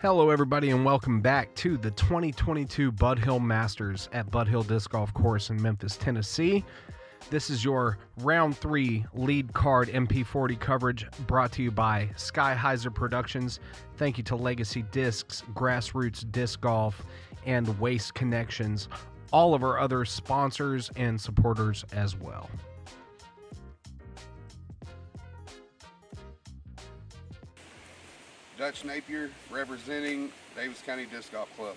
Hello everybody and welcome back to the 2022 Bud Hill Masters at Bud Hill Disc Golf Course in Memphis, Tennessee. This is your round 3 lead card MP40 coverage brought to you by Hyzer Productions. Thank you to Legacy Discs, Grassroots Disc Golf, and Waste Connections, all of our other sponsors and supporters as well. Dutch Napier representing Davis County Disc Golf Club.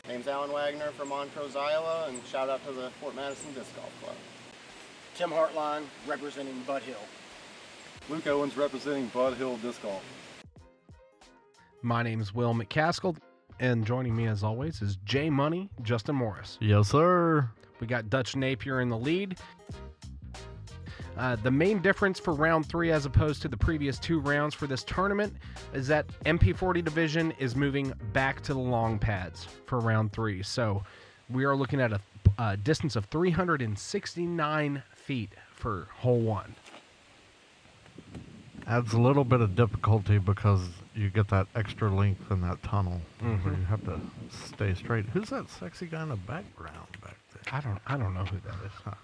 Name's Wagner from Montrose, Iowa, and shout out to the Fort Madison Disc Golf Club. Tim Hartline representing Bud Hill. Luke Owens representing Bud Hill Disc Golf. My name is Wil McKaskle, and joining me as always is J Money, Justin Morris. Yes, sir. We got Dutch Napier in the lead. The main difference for round 3 as opposed to the previous 2 rounds for this tournament is that MP40 division is moving back to the long pads for round 3. So we are looking at a distance of 369 feet for hole 1. Adds a little bit of difficulty because you get that extra length in that tunnel where you have to stay straight. Who's that sexy guy in the background back there? I don't know who that is.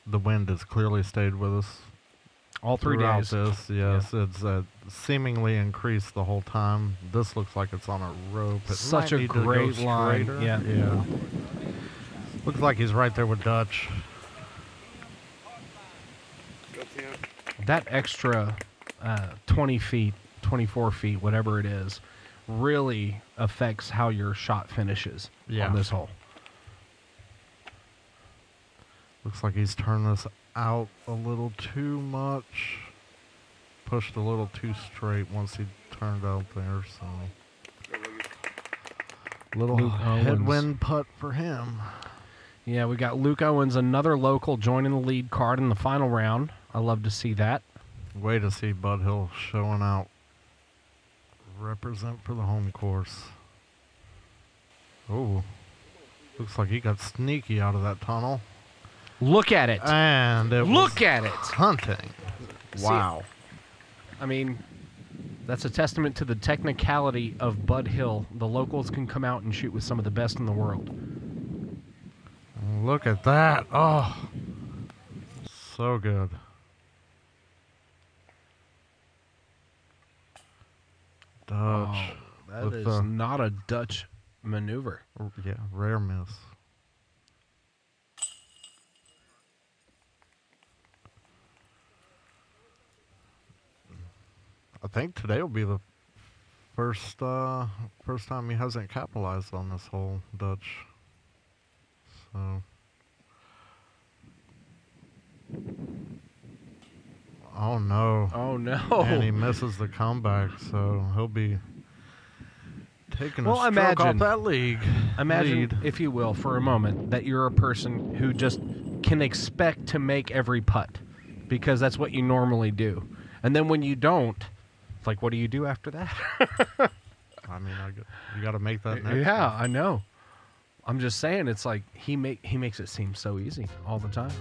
The wind has clearly stayed with us All 3 throughout days. this. Yes, it's seemingly increased the whole time. This looks like it's on a rope. It Such might a need to go great line. straighter. Yeah. Looks like he's right there with Dutch. That extra 20 feet, 24 feet, whatever it is, really affects how your shot finishes on this hole. Looks like he's turned this out a little too much. Pushed a little too straight once he turned out there, so. Little headwind putt for him. Yeah, we got Luke Owens, another local, joining the lead card in the final round. I love to see that. Way to see Bud Hill showing out. Represent for the home course. Oh, looks like he got sneaky out of that tunnel. Look at it. And Look at it. Hunting. Wow. I mean, that's a testament to the technicality of Bud Hill. The locals can come out and shoot with some of the best in the world. Look at that. Oh, so good. Dutch. Oh, that is not a Dutch maneuver. Yeah, rare miss. I think today will be the first time he hasn't capitalized on this whole Dutch. So, oh no! Oh no! And he misses the comeback, so he'll be taking a stroke imagine, off that lead. Imagine, if you will, for a moment, that you're a person who just can expect to make every putt because that's what you normally do, and then when you don't. Like, what do you do after that? I mean, you got to make that next Yeah, one. I know. I'm just saying, it's like he makes it seem so easy all the time.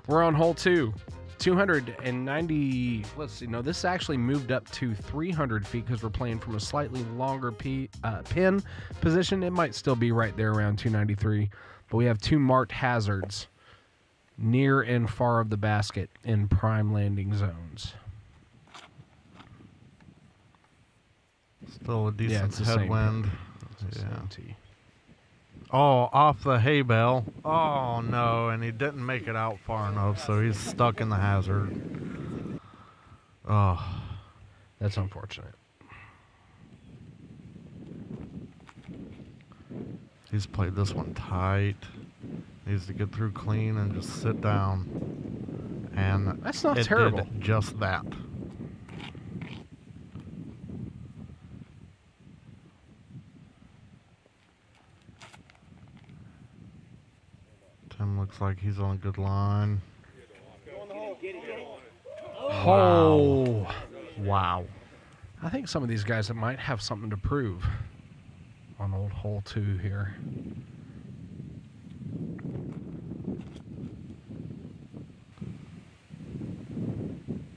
We're on hole 2, 290. Let's see. No, this actually moved up to 300 feet because we're playing from a slightly longer pin position. It might still be right there around 293, but we have 2 marked hazards near and far of the basket in prime landing zones. Still a decent headwind. Yeah. Oh, off the hay bale. Oh, no, and he didn't make it out far enough, so he's stuck in the hazard. Oh. That's unfortunate. He's played this one tight. Needs to get through clean and just sit down. And that's not it terrible. Did just that. Tim looks like he's on a good line. Oh. Wow. I think some of these guys that might have something to prove on old hole 2 here.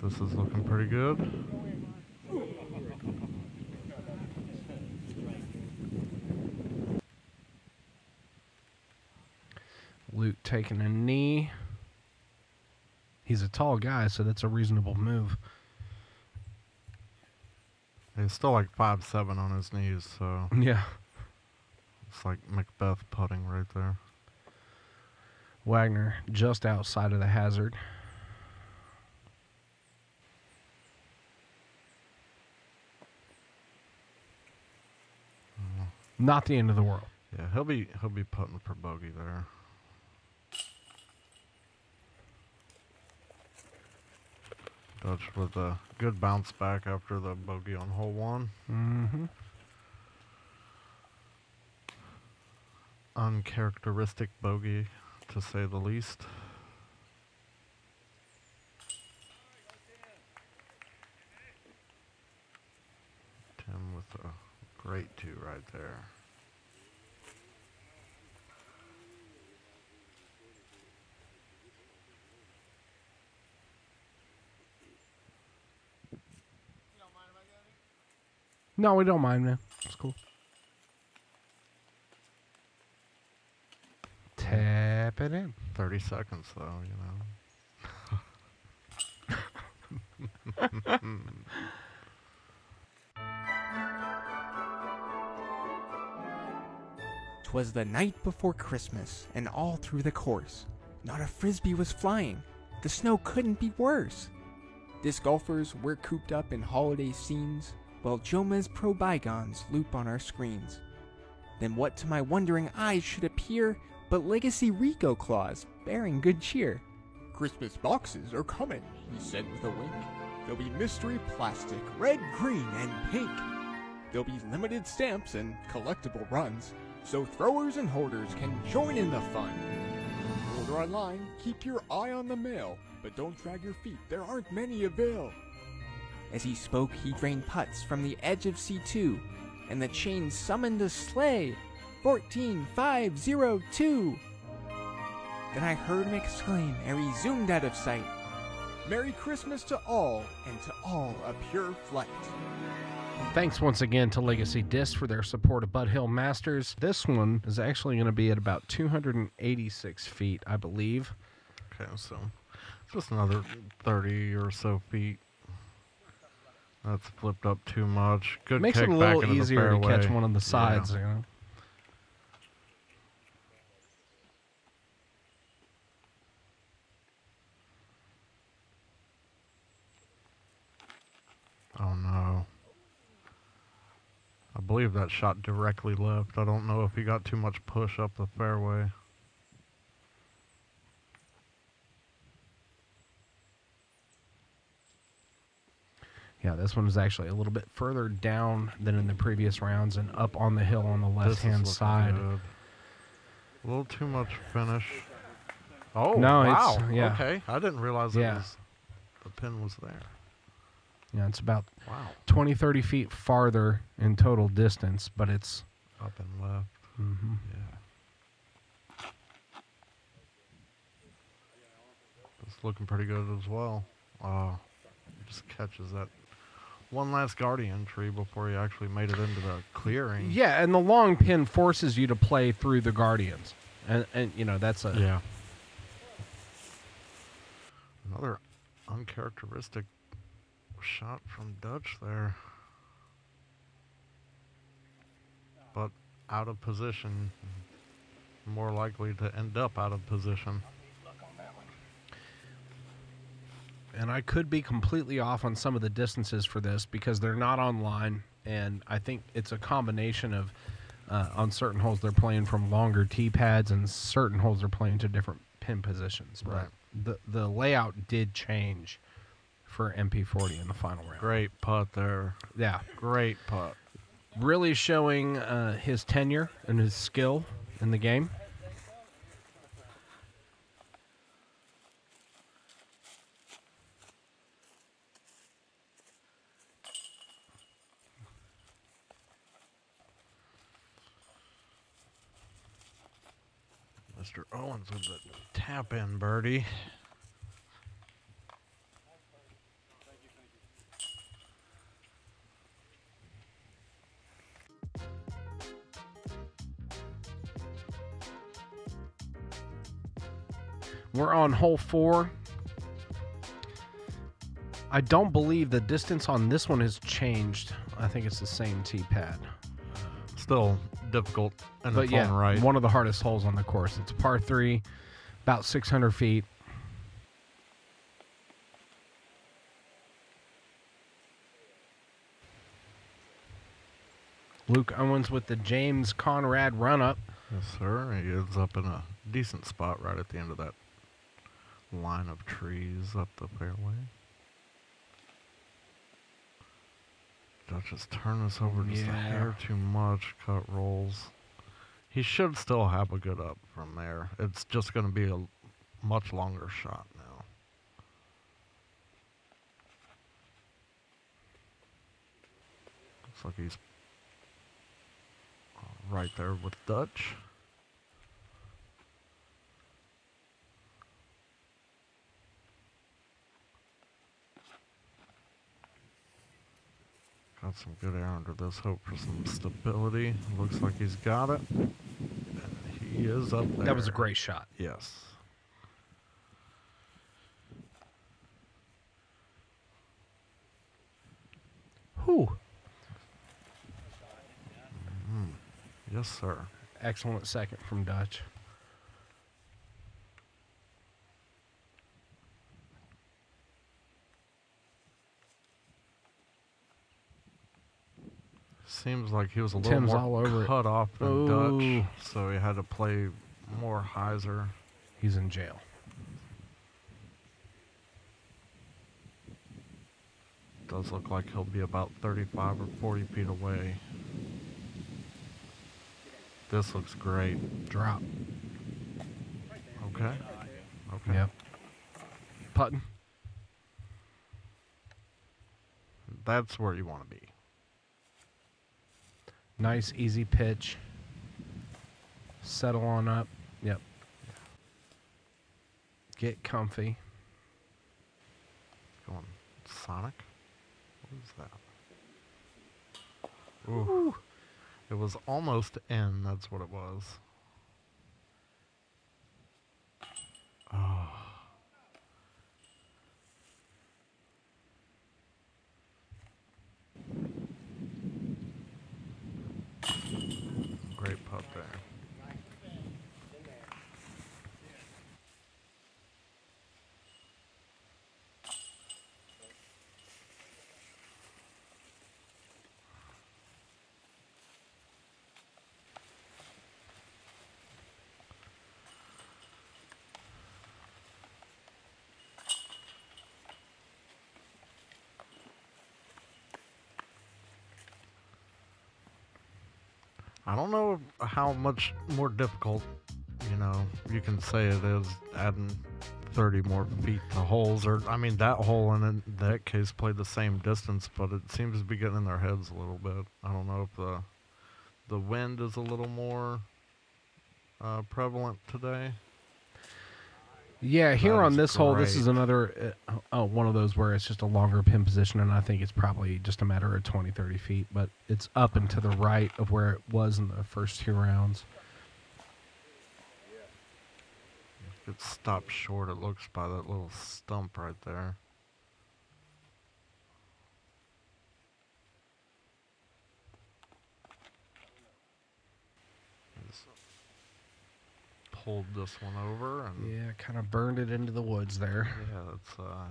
This is looking pretty good. Luke taking a knee. He's a tall guy, so that's a reasonable move. He's still like 5'7" on his knees, so Yeah. it's like Macbeth putting right there. Wagner just outside of the hazard. Not the end of the world. Yeah, he'll be putting for bogey there. Dutch with a good bounce back after the bogey on hole 1. Mm-hmm. Uncharacteristic bogey, to say the least. Tim with a great 2 right there. No, we don't mind, man. It's cool. Tap it in. 30 seconds, though, you know. 'Twas the night before Christmas, and all through the course, not a frisbee was flying. The snow couldn't be worse. Disc golfers were cooped up in holiday scenes, while Joma's pro bygones loop on our screens. Then what to my wondering eyes should appear but Legacy Rico claws, bearing good cheer. "Christmas boxes are coming," he said with a wink. "There'll be mystery plastic, red, green, and pink. There'll be limited stamps and collectible runs, so throwers and holders can join in the fun. Order online, keep your eye on the mail, but don't drag your feet, there aren't many avail." As he spoke, he drained putts from the edge of C2, and the chain summoned a sleigh. 14502. Then I heard him exclaim ere he zoomed out of sight, "Merry Christmas to all, and to all a pure flight." Thanks once again to Legacy Disc for their support of Bud Hill Masters. This one is actually going to be at about 286 feet, I believe. Okay, so just another 30 or so feet. That's flipped up too much. Good Makes kick it a back little into the easier to catch fairway. one of the sides, Yeah. you know. Oh no. I believe that shot directly left. I don't know if he got too much push up the fairway. Yeah, this one is actually a little bit further down than in the previous rounds and up on the hill on the This is left-hand looking side. good. A little too much finish. Oh, No, wow. it's- yeah. Okay. I didn't realize Yeah. it was, the pin was there. Yeah, it's about Wow. 20, 30 feet farther in total distance, but it's... Up and left. Mhm. Yeah. It's looking pretty good as well. Just catches that one last guardian tree before he actually made it into the clearing. Yeah, and the long pin forces you to play through the Guardians. And you know, that's a... Yeah. Another uncharacteristic shot from Dutch there. But out of position. More likely to end up out of position. And I could be completely off on some of the distances for this because they're not online, and I think it's a combination of on certain holes they're playing from longer tee pads and certain holes they're playing to different pin positions. Right. But the layout did change for MP40 in the final round. Great putt there. Yeah. Great putt. Really showing his tenure and his skill in the game. Mr. Owens with the tap in birdie. We're on hole 4. I don't believe the distance on this one has changed. I think it's the same tee pad. Still difficult in But its yeah, own right. one of the hardest holes on the course. It's a par 3, about 600 feet. Luke Owens with the James Conrad run-up. Yes, sir. He ends up in a decent spot right at the end of that line of trees up the fairway. I'll just turn this over just a hair too much. Cut rolls. He should still have a good up from there. It's just going to be a much longer shot now. Looks like he's right there with Dutch. Got some good air under this. Hope for some stability. Looks like he's got it. And he is up there. That was a great shot. Yes. Whew. Yes, sir. Excellent second from Dutch. Seems like he was a little Tim's all more over it. cut off than Ooh. Dutch, so he had to play more Hyzer. He's in jail. Does look like he'll be about 35 or 40 feet away. This looks great. Drop. Okay. Okay. Yep. Putting. That's where you want to be. Nice, easy pitch. Settle on up. Yep. Get comfy. Going Sonic? What is that? Ooh. It was almost in, that's what it was. Oh. Great putt there. I don't know how much more difficult, you can say it is adding 30 more feet to holes. Or, I mean, that hole in that case played the same distance, but it seems to be getting in their heads a little bit. I don't know if the wind is a little more prevalent today. Yeah, here That on is this hole, this is great. another one of those where it's just a longer pin position, and I think it's probably just a matter of 20, 30 feet, but it's up and to the right of where it was in the first 2 rounds. It stopped short, it looks, by that little stump right there. Just pulled this one over, and Yeah, kind of burned it into the woods there. yeah, it's a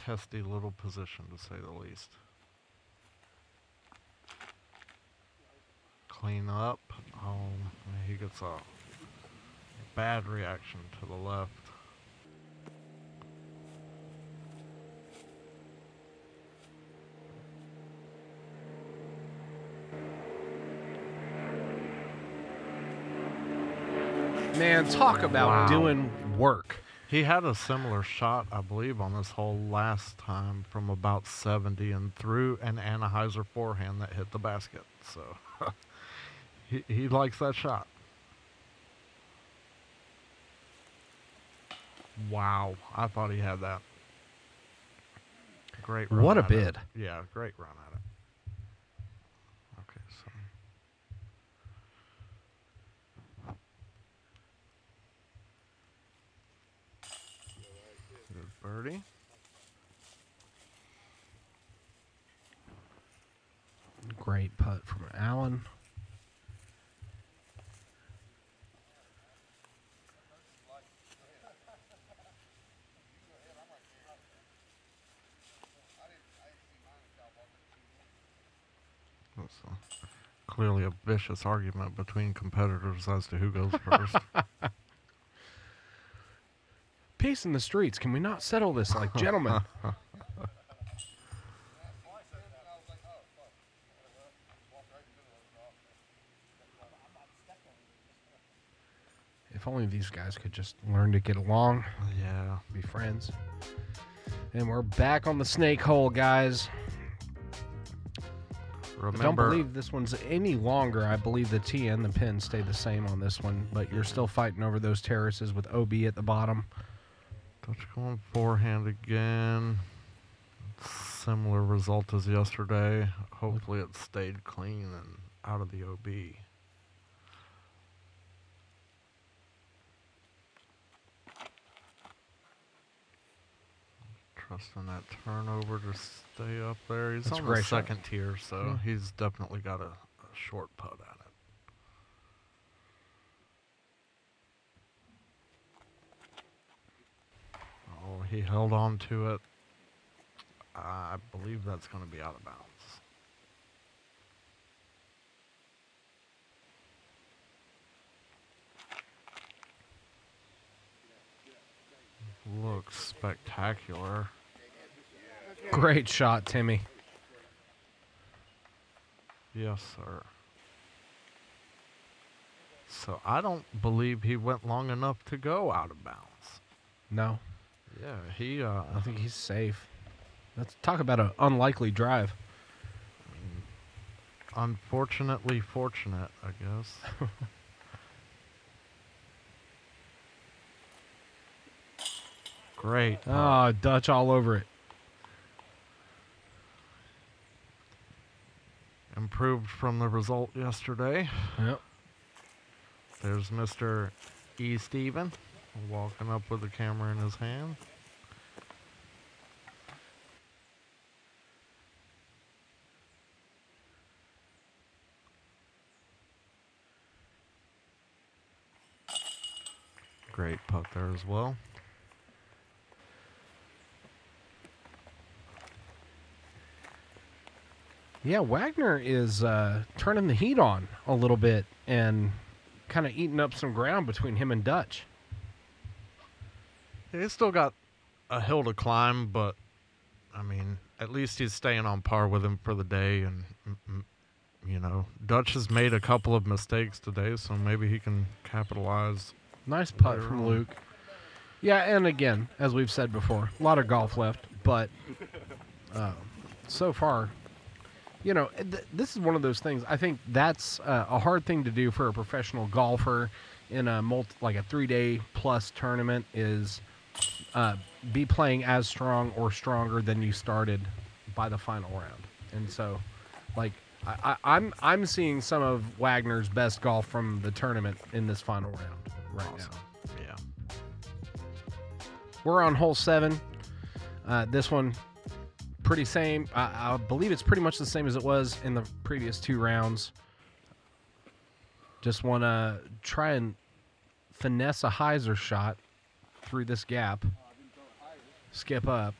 testy little position to say the least. Clean up. Oh, he gets a bad reaction to the left. Man, talk about Wow. doing work. He had a similar shot, I believe, on this hole last time from about 70 and through an Hyzer forehand that hit the basket. So he likes that shot. Wow. I thought he had that. Great run. What a at it. bid. Yeah, great run at it. Okay, so. Good birdie. Great putt from Allen. That's clearly a vicious argument between competitors as to who goes first. Peace in the streets. Can we not settle this like gentlemen? If only these guys could just learn to get along, Yeah. be friends. And we're back on the snake hole, guys. I don't Remember, believe this one's any longer. I believe the tee and the pin stay the same on this one, but you're still fighting over those terraces with OB at the bottom. Dutch going forehand again. Similar result as yesterday. Hopefully it stayed clean and out of the OB. Trusting that turnover to stay up there. He's That's a on the great shot. second tier, so he's definitely got a short putt at it. Oh, he held on to it. I believe that's going to be out of bounds. Looks spectacular. Great shot, Timmy. Yes, sir. So I don't believe he went long enough to go out of bounds. No, Yeah, he I think he's safe. Let's talk about an unlikely drive. unfortunately fortunate, I guess. Great. Ah, Dutch all over it. Improved from the result yesterday. Yep. There's Mr. E. Steven walking up with the camera in his hand. Great putt there as well. Yeah, Wagner is turning the heat on a little bit and kind of eating up some ground between him and Dutch. He's still got a hill to climb, but I mean, at least he's staying on par with him for the day. And you know, Dutch has made a couple of mistakes today, so maybe he can capitalize. Nice putt later from on. Luke. Yeah, and again, as we've said before, a lot of golf left, but so far, you know, this is one of those things. I think that's a hard thing to do for a professional golfer in a like a 3-day plus tournament is be playing as strong or stronger than you started by the final round. And so, like, I'm seeing some of Wagner's best golf from the tournament in this final round right Awesome. now. Yeah. We're on hole 7. This one, pretty same. I believe it's pretty much the same as it was in the previous 2 rounds. Just want to try and finesse a Hyzer shot through this gap. Skip up.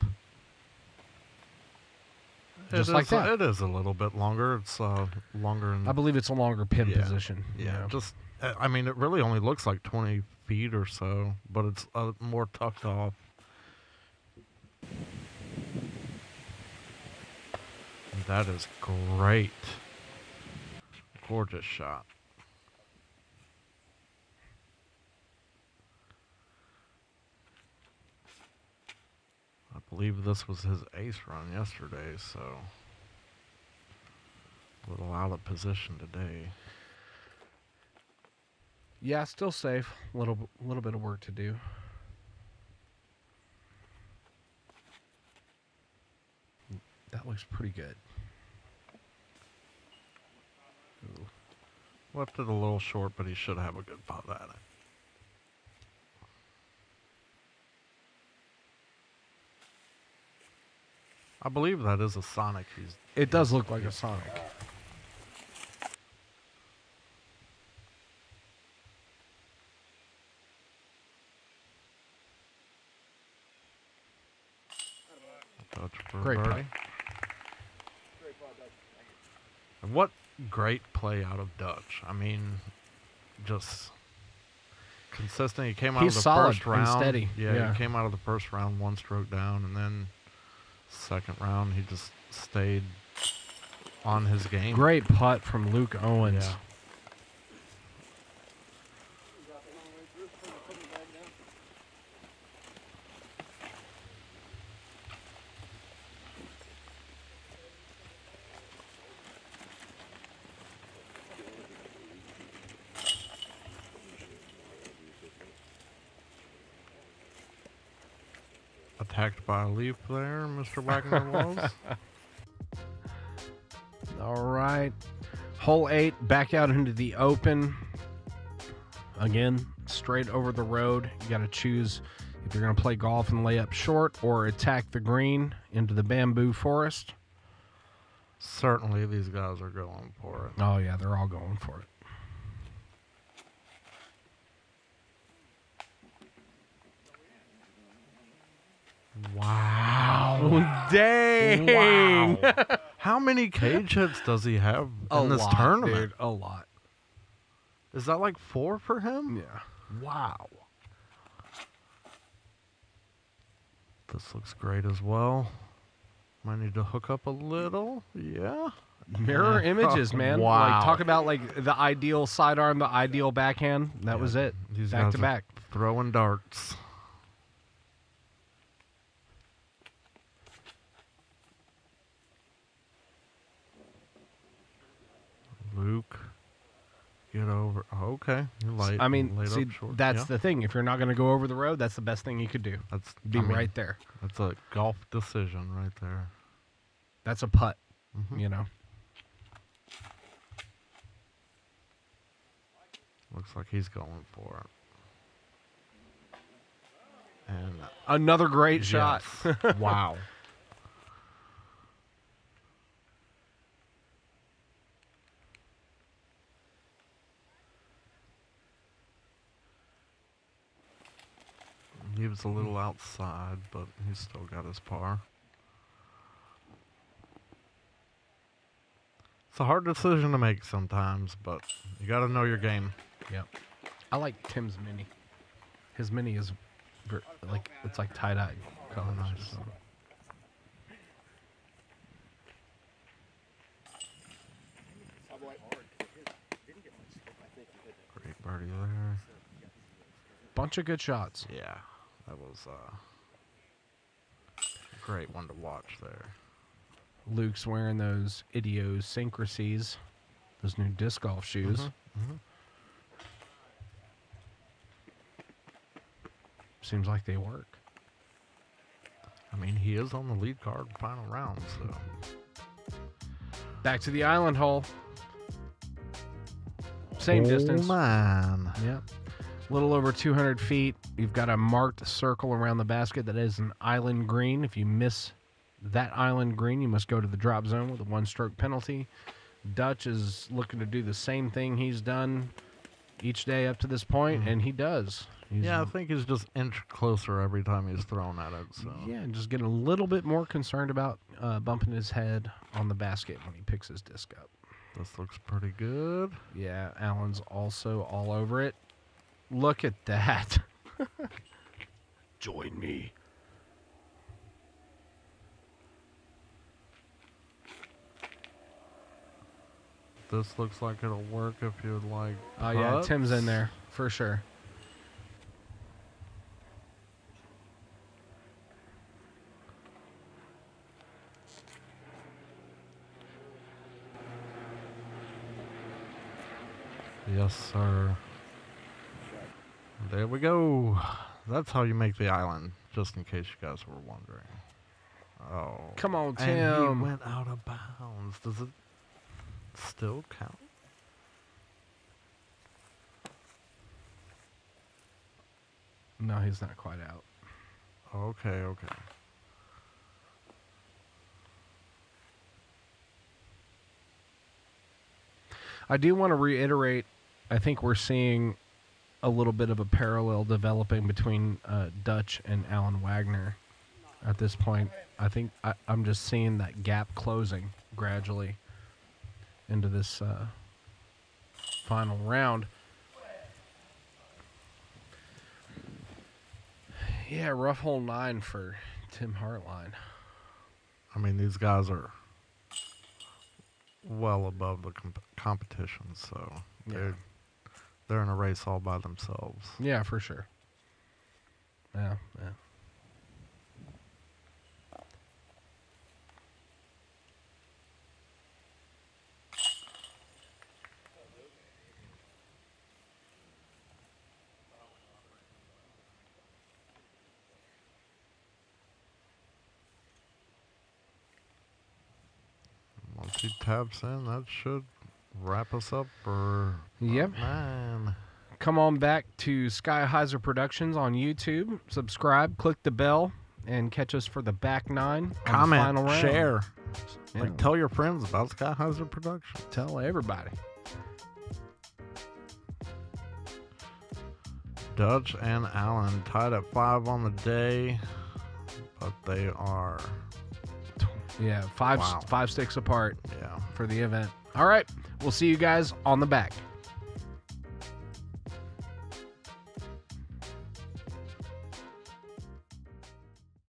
Just like that. It is a little bit longer. It's longer. I believe it's a longer pin Yeah. position. you Yeah, know. just I mean, it really only looks like 20 feet or so, but it's more tucked off. And that is great. Gorgeous shot. I believe this was his ace run yesterday, so a little out of position today. Yeah, still safe. Little bit of work to do. That looks pretty good. Ooh. Left it a little short, but he should have a good putt at it. I believe that is a Sonic. It does look like a Sonic. Touch for Great birdie. putt. And what great play out of Dutch. I mean, just consistent. He came out He's of the solid first round. and steady. Yeah, he came out of the first round 1 stroke down, and then second round he just stayed on his game. Great putt from Luke Owens. Yeah. Attacked by a leaf there, Mr. Wagner was. All right. Hole 8, back out into the open. Again, straight over the road. You got to choose if you're going to play golf and lay up short or attack the green into the bamboo forest. Certainly these guys are going for it. Oh, yeah, they're all going for it. Wow. Dang. Wow. How many cage hits does he have in this tournament? Dude, a lot. Is that like 4 for him? Yeah. Wow. This looks great as well. Might need to hook up a little. Yeah. Mirror images, man. Wow. Like, talk about like the ideal sidearm, the ideal backhand. That was it. These Back guys to are back. throwing darts. Luke, get over. Oh, okay, you light. I mean, laid see, up short. that's Yeah. the thing. If you're not going to go over the road, that's the best thing you could do. That's Be I mean, right there. That's a golf decision right there. That's a putt, Mhm. you know. Looks like he's going for it. And Another great shot. yes. Wow. He was a little outside, but he's still got his par. It's a hard decision to make sometimes, but you got to know your game. Yep. I like Tim's mini. His mini is like it's like tie-dye colors. Nice. Or something. Great birdie there. Bunch of good shots. Yeah, that was a great one to watch there. Luke's wearing those idiosyncrasies, those new disc golf shoes. Seems like they work. I mean, he is on the lead card final round, so. Back to the island hole. Same distance. Oh, man. Yep. A little over 200 feet. You've got a marked circle around the basket that is an island green. If you miss that island green, you must go to the drop zone with a 1-stroke penalty. Dutch is looking to do the same thing he's done each day up to this point, and he does. He's, Yeah, I think he's just inch closer every time he's thrown at it. So. yeah, just getting a little bit more concerned about bumping his head on the basket when he picks his disc up. This looks pretty good. Yeah, Allen's also all over it. Look at that. Join me. This looks like it'll work if you'd like. Oh, yeah, putts. Tim's in there for sure. Yes, sir. There we go. That's how you make the island, just in case you guys were wondering. Oh. Come on, And Tim. he went out of bounds. Does it still count? No, he's not quite out. Okay, okay. I do want to reiterate, I think we're seeing a little bit of a parallel developing between Dutch and Alan Wagner at this point. I think I'm just seeing that gap closing gradually into this final round. Yeah, rough hole 9 for Tim Hartline. I mean, these guys are well above the competition, so they're in a race all by themselves. Yeah, for sure. Yeah. Once he taps in, that should wrap us up for Yep. 9. Come on back to Sky Hyzer Productions on YouTube. Subscribe, click the bell, and catch us for the back 9 on the final Comment, round. share. Yeah. Like, tell your friends about Sky Hyzer Productions. Tell everybody. Dutch and Allen tied at 5 on the day, but they are, Yeah, five Wow. sticks apart yeah. for the event. All right, we'll see you guys on the back.